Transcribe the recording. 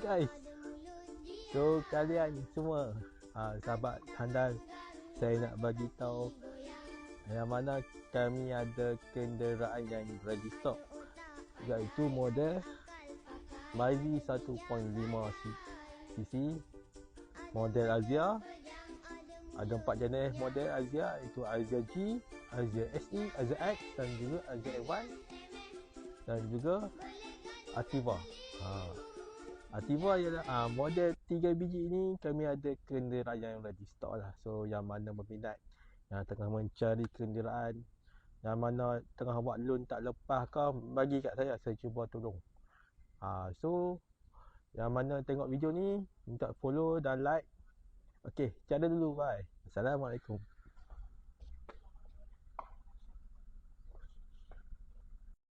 guys. So kalian semua sahabat handal, saya nak bagi tahu yang mana kami ada kenderaan yang ready stock, iaitu model Myvi 1.5 cc, model Azia. Ada 4 jenis model Azia, iaitu Azia G, Azia SE, Azia X dan juga Azia A1 dan juga Ativa. Ativa ialah model 3 biji ini kami ada kenderaan yang ready stock lah. So yang mana berminat, yang tengah mencari kenderaan, yang mana tengah buat loan tak lepas ke, bagi kat saya cuba tolong. So yang mana tengok video ni, minta follow dan like. Okey, cara dulu, bye. Assalamualaikum.